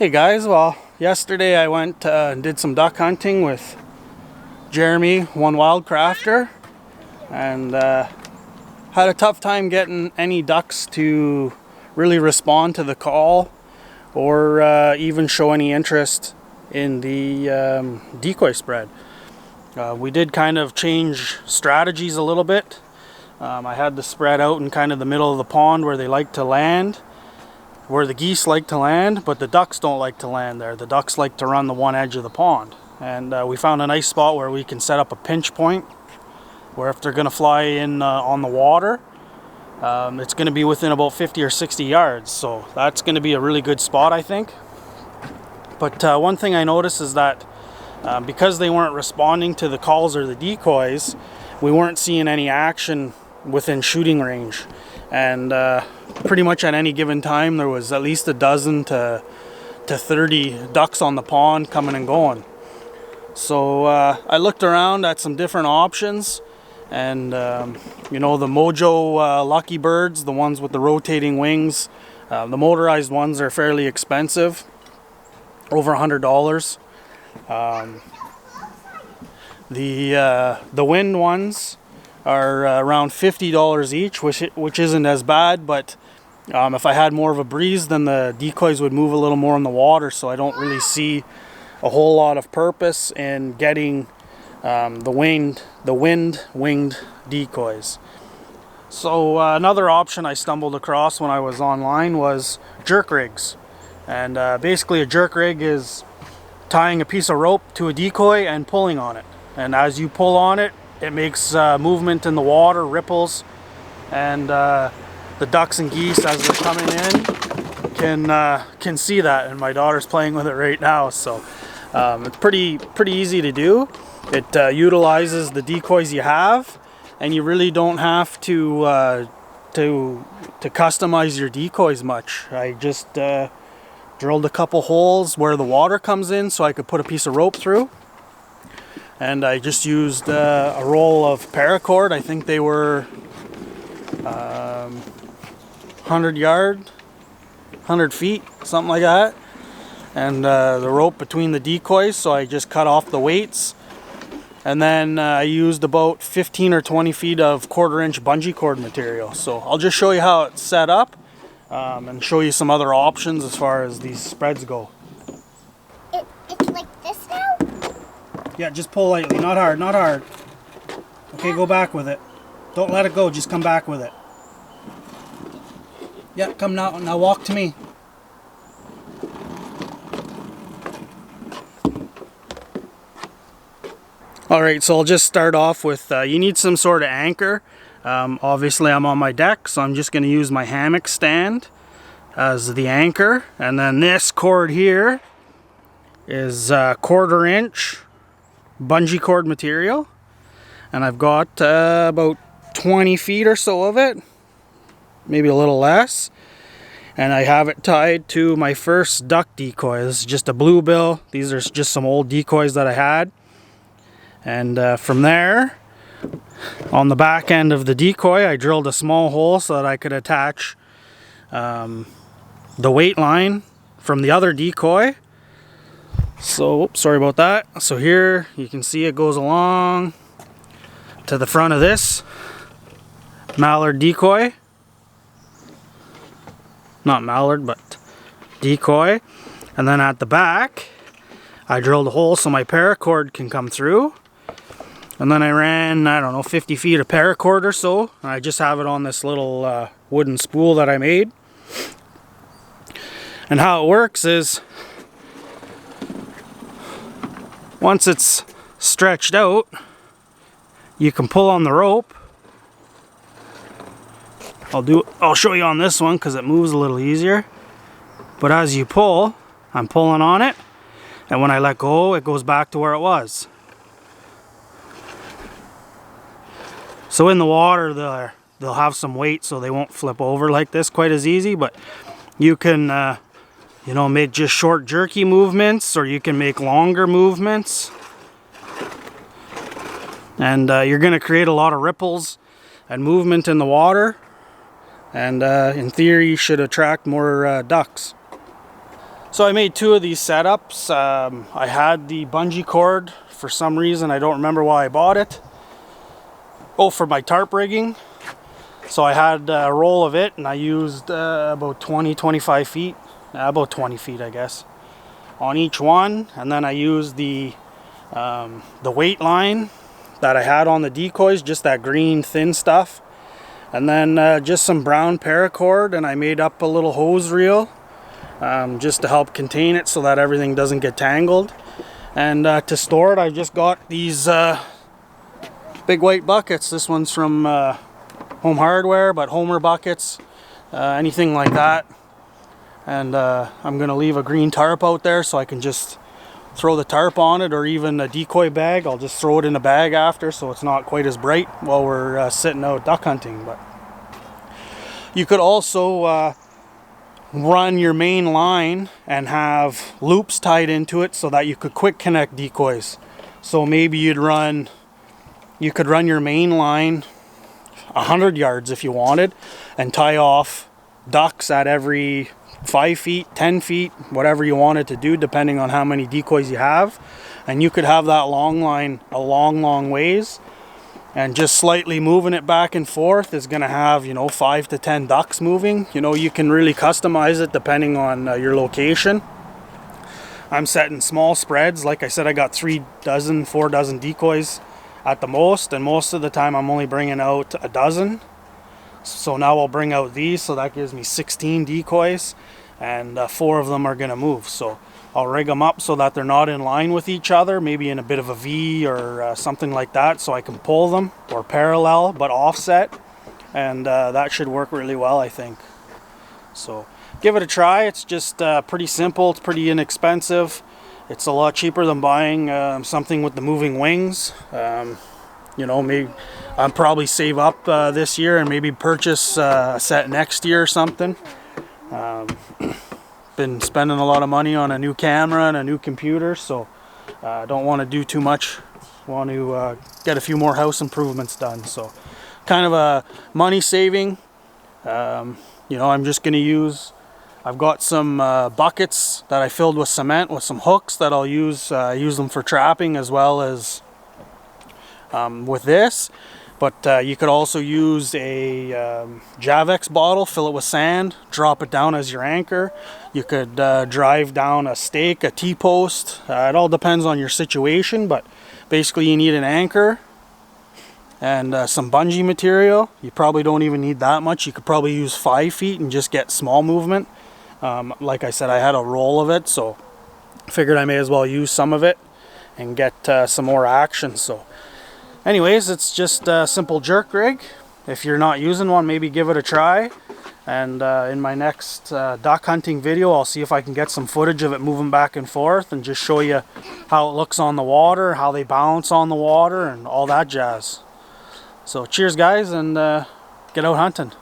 Hey guys, well, yesterday I went and did some duck hunting with Jeremy, one wild crafter, and had a tough time getting any ducks to really respond to the call or even show any interest in the decoy spread. We did kind of change strategies a little bit. I had the spread out in kind of the middle of the pond where they like to land, where the geese like to land, but the ducks don't like to land there. The ducks like to run the one edge of the pond. And we found a nice spot where we can set up a pinch point, where if they're going to fly in on the water, it's going to be within about 50 or 60 yards. So that's going to be a really good spot, I think. But one thing I noticed is that because they weren't responding to the calls or the decoys, we weren't seeing any action within shooting range. And pretty much at any given time there was at least a dozen to 30 ducks on the pond coming and going. So I looked around at some different options, and you know, the Mojo Lucky Birds, the ones with the rotating wings, the motorized ones are fairly expensive, over $100. The wind ones are around $50 each, which isn't as bad, but if I had more of a breeze, then the decoys would move a little more in the water, so I don't really see a whole lot of purpose in getting the wind-winged decoys. So another option I stumbled across when I was online was jerk rigs. And basically a jerk rig is tying a piece of rope to a decoy and pulling on it. And as you pull on it, it makes movement in the water, ripples, and the ducks and geese, as they're coming in, can see that. And my daughter's playing with it right now, so it's pretty easy to do. It utilizes the decoys you have, and you really don't have to customize your decoys much. I just drilled a couple holes where the water comes in, so I could put a piece of rope through. And I just used a roll of paracord. I think they were 100 feet, something like that. And the rope between the decoys, so I just cut off the weights. And then I used about 15 or 20 feet of 1/4-inch bungee cord material. So I'll just show you how it's set up and show you some other options as far as these spreads go. It's like this now? Yeah, just pull lightly, not hard, not hard. Okay, go back with it. Don't let it go, just come back with it. Yeah, come now, walk to me. Alright, so I'll just start off with, you need some sort of anchor. Obviously I'm on my deck, so I'm just going to use my hammock stand as the anchor. And then this cord here is 1/4-inch bungee cord material, and I've got about 20 feet or so of it, maybe a little less, and I have it tied to my first duck decoy. This is just a bluebill. These are just some old decoys that I had, and from there, on the back end of the decoy, I drilled a small hole so that I could attach the weight line from the other decoy. So, oops, sorry about that. So here you can see it goes along to the front of this mallard decoy. Not mallard, but decoy. And then at the back, I drilled a hole so my paracord can come through. And then I ran, I don't know, 50 feet of paracord or so. And I just have it on this little wooden spool that I made. And how it works is, once it's stretched out, you can pull on the rope. I'll show you on this one because it moves a little easier. But as you pull, I'm pulling on it, and when I let go, it goes back to where it was. So in the water, they'll have some weight, so they won't flip over like this quite as easy. But you can you know, make just short jerky movements, or you can make longer movements. And you're going to create a lot of ripples and movement in the water. And in theory, should attract more ducks. So I made 2 of these setups. I had the bungee cord for some reason. I don't remember why I bought it. Oh, for my tarp rigging. So I had a roll of it, and I used about 20-25 feet, about 20 feet I guess, on each one. And then I used the weight line that I had on the decoys, just that green thin stuff, and then just some brown paracord, and I made up a little hose reel just to help contain it so that everything doesn't get tangled. And to store it, I just got these big white buckets. This one's from Home Hardware, but Homer buckets, anything like that. And I'm gonna leave a green tarp out there so I can just throw the tarp on it, or even a decoy bag. I'll just throw it in a bag after, so it's not quite as bright while we're sitting out duck hunting. But you could also run your main line and have loops tied into it so that you could quick connect decoys. So maybe you could run your main line 100 yards if you wanted, and tie off ducks at every 5 feet, 10 feet, whatever you wanted to do, depending on how many decoys you have. And you could have that long line a long ways, and just slightly moving it back and forth is going to have, 5 to 10 ducks moving. You can really customize it depending on your location. I'm setting small spreads. Like I said, I got 4 dozen decoys at the most, and most of the time I'm only bringing out a dozen. So now I'll bring out these, so that gives me 16 decoys, and 4 of them are going to move. So I'll rig them up so that they're not in line with each other, maybe in a bit of a V or something like that, so I can pull them, or parallel but offset, and that should work really well, I think. So give it a try. It's just pretty simple. It's pretty inexpensive. It's a lot cheaper than buying something with the moving wings. Maybe I'll probably save up this year and maybe purchase a set next year or something. Been spending a lot of money on a new camera and a new computer, so I don't want to do too much. Want to get a few more house improvements done, so kind of a money saving. I'm just going to use, I've got some buckets that I filled with cement with some hooks that I'll use them for trapping, as well as with this. But you could also use a Javex bottle, fill it with sand, drop it down as your anchor. You could drive down a stake, a T-post. It all depends on your situation, but basically you need an anchor and some bungee material. You probably don't even need that much. You could probably use 5 feet and just get small movement. Like I said, I had a roll of it, so figured I may as well use some of it and get some more action. So anyways, it's just a simple jerk rig. If you're not using one, maybe give it a try. And in my next duck hunting video, I'll see if I can get some footage of it moving back and forth, and just show you how it looks on the water, how they bounce on the water, and all that jazz. So cheers guys, and get out hunting.